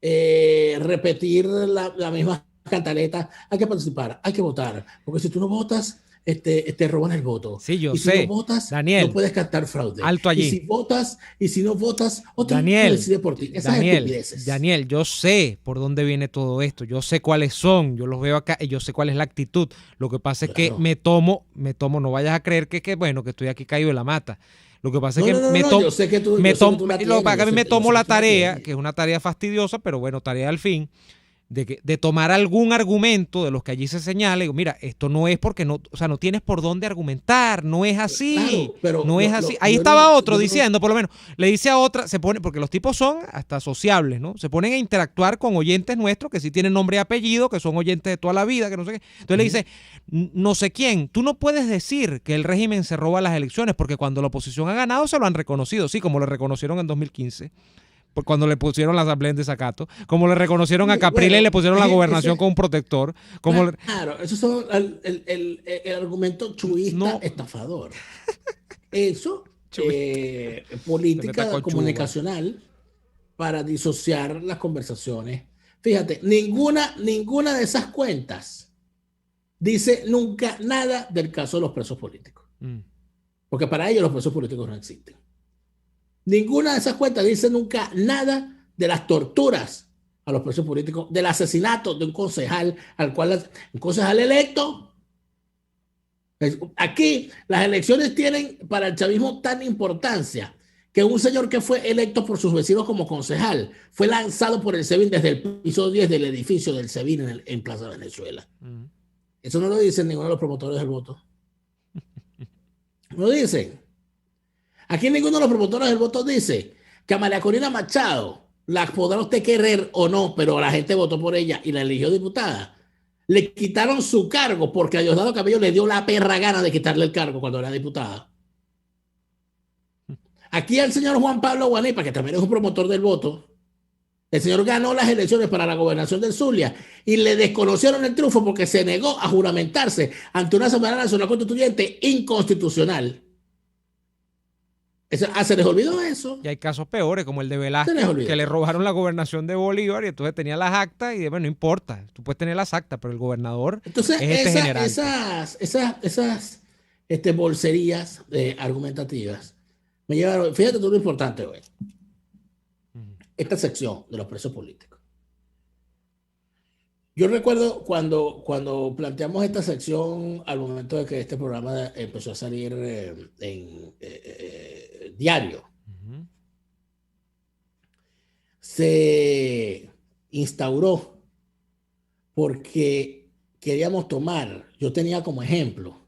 repetir la misma cantaleta, hay que participar, hay que votar, porque si tú no votas, te roban el voto. Sí, yo y sé. Si no votas, Daniel, no puedes cantar fraude. alto allí. Y si no votas, otro decide por ti. Esas estupideces. Daniel, yo sé por dónde viene todo esto. Yo sé cuáles son. Yo los veo acá y yo sé cuál es la actitud. Lo que pasa es que me tomo, no vayas a creer que estoy aquí caído de la mata. Lo que pasa es que yo sé que tú me tomo la tarea, que es una tarea fastidiosa, pero bueno, tarea al fin, de tomar algún argumento de los que allí se señala y digo, mira, esto no es porque no tienes por dónde argumentar, no es así, claro, pero no es así. Ahí estaba otro diciendo, por lo menos, le dice a otra, se pone, porque los tipos son hasta sociables, ¿no? Se ponen a interactuar con oyentes nuestros que sí tienen nombre y apellido, que son oyentes de toda la vida, que no sé qué. Entonces le dice, no sé quién, tú no puedes decir que el régimen se roba las elecciones, porque cuando la oposición ha ganado se lo han reconocido, sí, como lo reconocieron en 2015. Cuando le pusieron la asamblea en desacato, como le reconocieron a Capriles y le pusieron la gobernación con un protector. Claro, eso es el argumento chuista estafador. Eso, política comunicacional para disociar las conversaciones. Fíjate, ninguna de esas cuentas dice nunca nada del caso de los presos políticos. Porque para ellos los presos políticos no existen. Ninguna de esas cuentas dice nunca nada de las torturas a los presos políticos, del asesinato de un concejal, un concejal electo. Aquí las elecciones tienen para el chavismo tan importancia que un señor que fue electo por sus vecinos como concejal fue lanzado por el SEBIN desde el piso 10 del edificio del SEBIN en Plaza Venezuela. Eso no lo dicen ninguno de los promotores del voto. No lo dicen. Aquí ninguno de los promotores del voto dice que a María Corina Machado, la podrá usted querer o no, pero la gente votó por ella y la eligió diputada. Le quitaron su cargo porque a Diosdado Cabello le dio la perra gana de quitarle el cargo cuando era diputada. Aquí al señor Juan Pablo Guanipa, que también es un promotor del voto, el señor ganó las elecciones para la gobernación del Zulia y le desconocieron el triunfo porque se negó a juramentarse ante una Asamblea Nacional Constituyente inconstitucional. Se les olvidó eso. Y hay casos peores, como el de Velázquez, que le robaron la gobernación de Bolívar y entonces tenía las actas y bueno, no importa, tú puedes tener las actas, pero el gobernador entonces, es general. Esas bolserías argumentativas me llevaron, fíjate tú lo importante hoy, esta sección de los presos políticos. Yo recuerdo cuando planteamos esta sección al momento de que este programa empezó a salir en diario, se instauró porque queríamos tomar, yo tenía como ejemplo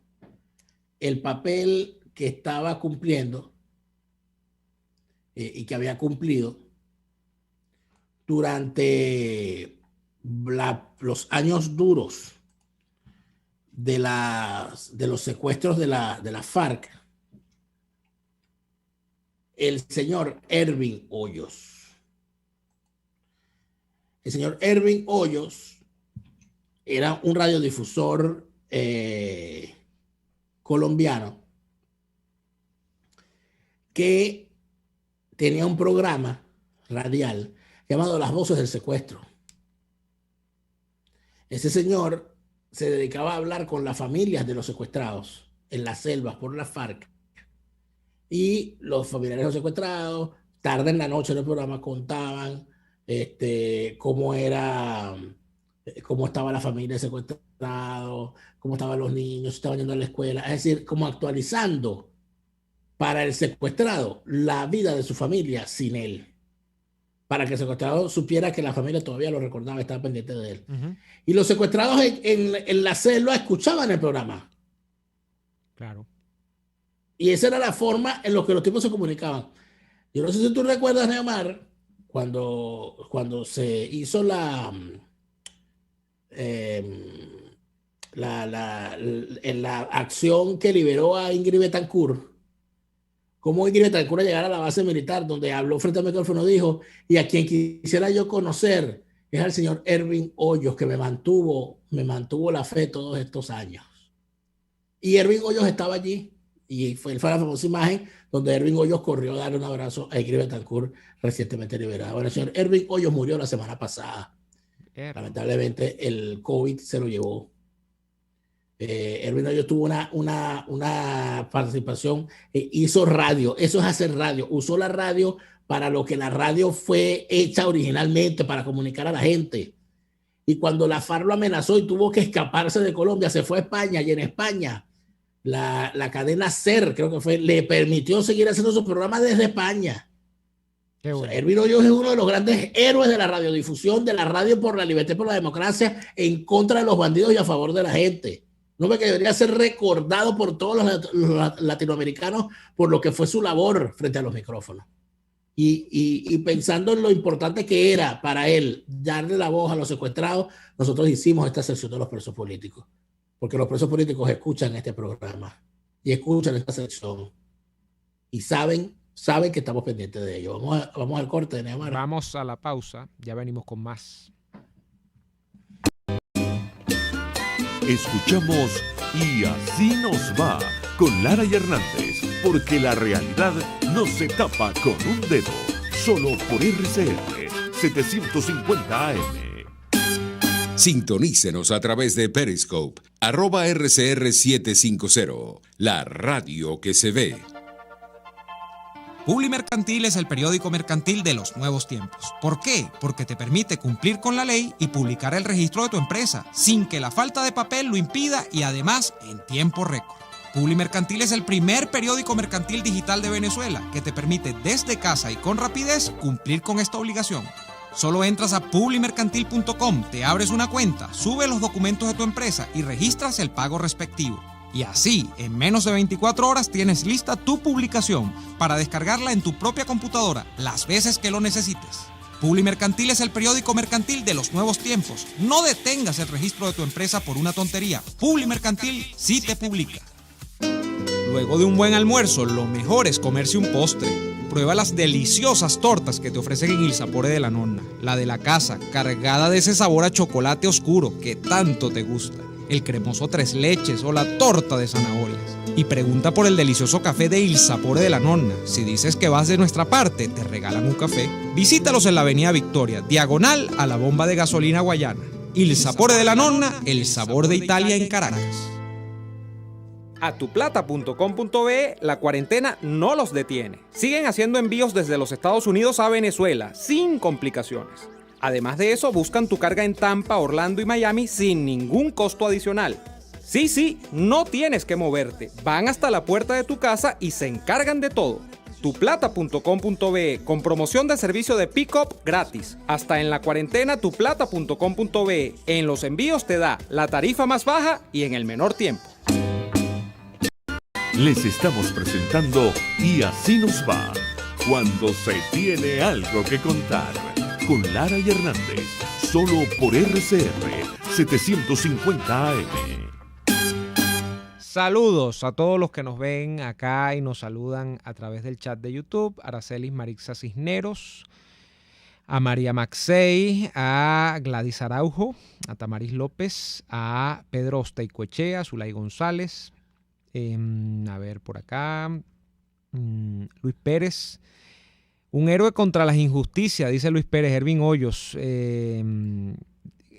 el papel que estaba cumpliendo y que había cumplido durante los años duros de los secuestros de la FARC, el señor Ervin Hoyos. El señor Ervin Hoyos era un radiodifusor colombiano que tenía un programa radial llamado Las Voces del Secuestro. Ese señor se dedicaba a hablar con las familias de los secuestrados en las selvas por la FARC. Y los familiares de los secuestrados, tarde en la noche en el programa, contaban cómo estaba la familia de secuestrados, cómo estaban los niños, estaban yendo a la escuela. Es decir, como actualizando para el secuestrado la vida de su familia sin él. Para que el secuestrado supiera que la familia todavía lo recordaba, estaba pendiente de él. Uh-huh. Y los secuestrados en la selva escuchaban el programa. Claro. Y esa era la forma en la que los tipos se comunicaban. Yo no sé si tú recuerdas, Neomar, cuando se hizo la acción que liberó a Ingrid Betancourt, cómo Ingrid Betancourt al llegar a la base militar, donde habló frente al micrófono, dijo, y a quien quisiera yo conocer es al señor Ervin Hoyos, que me mantuvo la fe todos estos años. Y Ervin Hoyos estaba allí, y fue la famosa imagen donde Ervin Hoyos corrió a darle un abrazo a Ingrid Betancourt, recientemente liberada. Bueno, el señor Ervin Hoyos murió la semana pasada. Lamentablemente el COVID se lo llevó. Ervin Hoyos tuvo una participación, hizo radio, eso es hacer radio, usó la radio para lo que la radio fue hecha originalmente, para comunicar a la gente. Y cuando la FARC lo amenazó y tuvo que escaparse de Colombia, se fue a España, y en España la cadena SER, creo que fue, le permitió seguir haciendo sus programas desde España. Qué bueno. O sea, Ervin Hoyos es uno de los grandes héroes de la radiodifusión, de la radio por la libertad y por la democracia, en contra de los bandidos y a favor de la gente. No me que debería ser recordado por todos los latinoamericanos por lo que fue su labor frente a los micrófonos. Y pensando en lo importante que era para él darle la voz a los secuestrados, nosotros hicimos esta sección de los presos políticos. Porque los presos políticos escuchan este programa y escuchan esta sección y saben que estamos pendientes de ello. Vamos al corte, Neymar. Vamos a la pausa, ya venimos con más. Escuchamos Y Así Nos Va con Lara y Hernández, porque la realidad no se tapa con un dedo, solo por RCR 750 AM. Sintonícenos a través de Periscope, @RCR750, la radio que se ve. Publi Mercantil es el periódico mercantil de los nuevos tiempos. ¿Por qué? Porque te permite cumplir con la ley y publicar el registro de tu empresa, sin que la falta de papel lo impida y además en tiempo récord. Publi Mercantil es el primer periódico mercantil digital de Venezuela que te permite desde casa y con rapidez cumplir con esta obligación. Solo entras a publimercantil.com, te abres una cuenta, subes los documentos de tu empresa y registras el pago respectivo. Y así, en menos de 24 horas tienes lista tu publicación para descargarla en tu propia computadora las veces que lo necesites. Publi Mercantil es el periódico mercantil de los nuevos tiempos. No detengas el registro de tu empresa por una tontería. Publi Mercantil sí te publica. Luego de un buen almuerzo, lo mejor es comerse un postre. Prueba las deliciosas tortas que te ofrecen en Il Sapore de la Nonna. La de la casa, cargada de ese sabor a chocolate oscuro que tanto te gusta. El cremoso tres leches o la torta de zanahorias. Y pregunta por el delicioso café de Il Sapore de la Nonna. Si dices que vas de nuestra parte, te regalan un café. Visítalos en la avenida Victoria, diagonal a la bomba de gasolina Guayana. Il Sapore de la Nonna, el sabor de Italia en Caracas. A tuplata.com.be la cuarentena no los detiene. Siguen haciendo envíos desde los Estados Unidos a Venezuela sin complicaciones. Además de eso, buscan tu carga en Tampa, Orlando y Miami sin ningún costo adicional. Sí, no tienes que moverte. Van hasta la puerta de tu casa y se encargan de todo. Tuplata.com.be con promoción de servicio de pick-up gratis. Hasta en la cuarentena tuplata.com.be. En los envíos te da la tarifa más baja y en el menor tiempo. Les estamos presentando Y Así Nos Va, cuando se tiene algo que contar. Con Lara y Hernández, solo por RCR 750 AM. Saludos a todos los que nos ven acá y nos saludan a través del chat de YouTube. Aracelis Marixa Cisneros, a María Maxey, a Gladys Araujo, a Tamaris López, a Pedro Osteicoechea, a Zulay González, A ver, por acá. Luis Pérez. Un héroe contra las injusticias, dice Luis Pérez. Ervin Hoyos.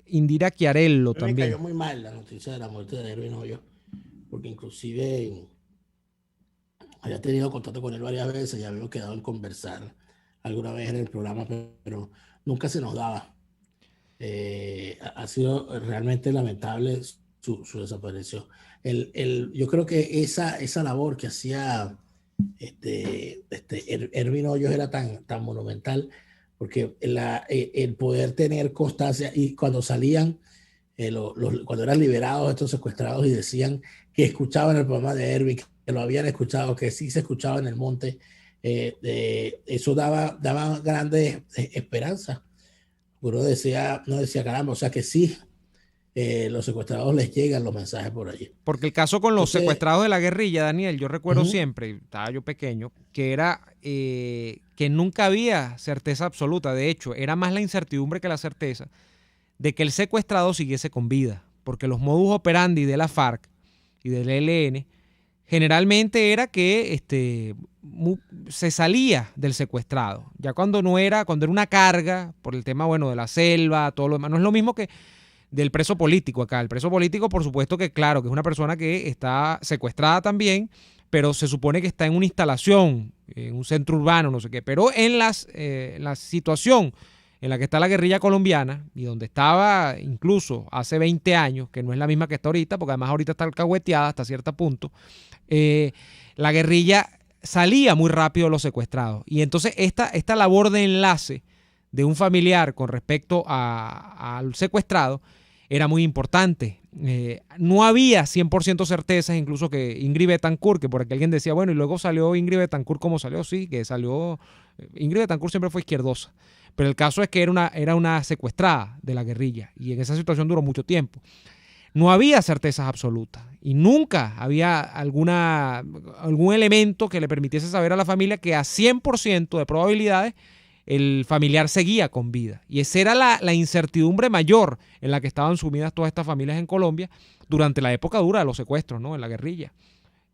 Indira Chiarello también. Me cayó muy mal la noticia de la muerte de Ervin Hoyos, porque inclusive había tenido contacto con él varias veces y habíamos quedado en conversar alguna vez en el programa, pero nunca se nos daba. Ha sido realmente lamentable su desaparición. Yo creo que esa labor que hacía Ervin Hoyos era tan monumental, porque el poder tener constancia, y cuando salían, cuando eran liberados estos secuestrados y decían que escuchaban el programa de Ervin, que lo habían escuchado, que sí se escuchaba en el monte, eso daba grandes esperanzas. Uno no decía, caramba, o sea que sí, los secuestrados les llegan los mensajes por allí. Porque el caso con los secuestrados de la guerrilla, Daniel, yo recuerdo siempre, estaba yo pequeño, que era que nunca había certeza absoluta. De hecho, era más la incertidumbre que la certeza de que el secuestrado siguiese con vida, porque los modus operandi de la FARC y del ELN generalmente era que se salía del secuestrado, ya cuando era una carga por el tema, de la selva, todo lo demás. No es lo mismo que del preso político acá. El preso político, por supuesto que claro, que es una persona que está secuestrada también, pero se supone que está en una instalación, en un centro urbano, no sé qué. Pero en la situación en la que está la guerrilla colombiana, y donde estaba incluso hace 20 años, que no es la misma que está ahorita, porque además ahorita está alcahueteada hasta cierto punto, la guerrilla salía muy rápido de los secuestrados. Y entonces esta labor de enlace de un familiar con respecto al secuestrado era muy importante. No había 100% certezas, incluso que Ingrid Betancourt, que por aquí alguien decía, y luego salió Ingrid Betancourt como salió, sí, que salió. Ingrid Betancourt siempre fue izquierdosa, pero el caso es que era una secuestrada de la guerrilla, y en esa situación duró mucho tiempo. No había certezas absolutas y nunca había algún elemento que le permitiese saber a la familia que a 100% de probabilidades el familiar seguía con vida. Y esa era la incertidumbre mayor en la que estaban sumidas todas estas familias en Colombia durante la época dura de los secuestros, ¿no? En la guerrilla.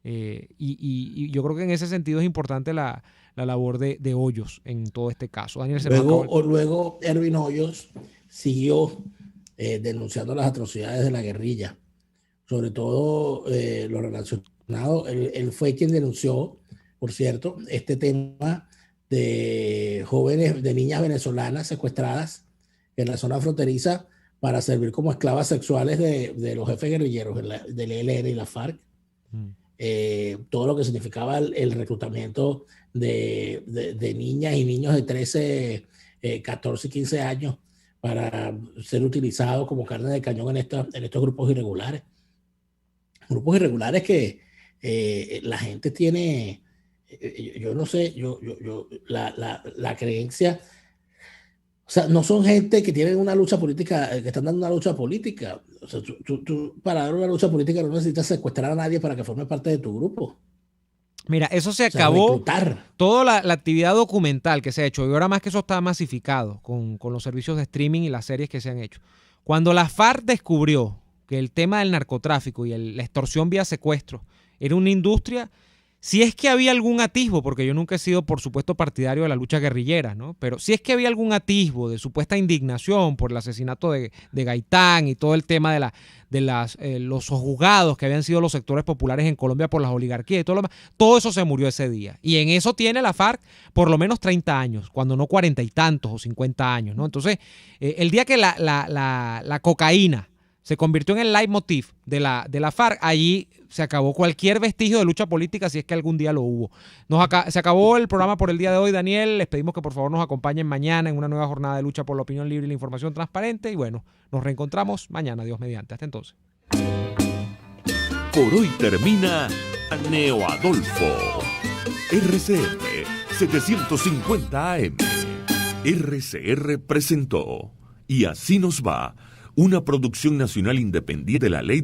Y yo creo que en ese sentido es importante la labor de Hoyos en todo este caso. Daniel, luego Ervin Hoyos siguió denunciando las atrocidades de la guerrilla, sobre todo lo relacionado. Él fue quien denunció, por cierto, este tema de jóvenes, de niñas venezolanas secuestradas en la zona fronteriza para servir como esclavas sexuales de los jefes guerrilleros del ELN y la FARC. Todo lo que significaba el reclutamiento de niñas y niños de 13, 14 y 15 años para ser utilizados como carne de cañón en estos grupos irregulares. Grupos irregulares que la gente tiene, yo no sé, la creencia, o sea, no son gente que tienen una lucha política, que están dando una lucha política. O sea, tú para dar una lucha política no necesitas secuestrar a nadie para que forme parte de tu grupo. Mira, eso se acabó. Toda la actividad documental que se ha hecho, y ahora más que eso está masificado con los servicios de streaming y las series que se han hecho. Cuando la FARC descubrió que el tema del narcotráfico y la extorsión vía secuestro era una industria, si es que había algún atisbo, porque yo nunca he sido, por supuesto, partidario de la lucha guerrillera, ¿no? Pero si es que había algún atisbo de supuesta indignación por el asesinato de Gaitán y todo el tema de los sojuzgados que habían sido los sectores populares en Colombia por las oligarquías y todo lo demás, todo eso se murió ese día. Y en eso tiene la FARC por lo menos 30 años, cuando no 40 y tantos o 50 años, ¿no? Entonces, el día que la cocaína se convirtió en el leitmotiv de la FARC, allí se acabó cualquier vestigio de lucha política, si es que algún día lo hubo. Se acabó el programa por el día de hoy, Daniel. Les pedimos que por favor nos acompañen mañana en una nueva jornada de lucha por la opinión libre y la información transparente. Y bueno, nos reencontramos mañana, Dios mediante. Hasta entonces. Por hoy termina Neo Adolfo. RCR 750 AM. RCR presentó Y así nos va, una producción nacional independiente de la ley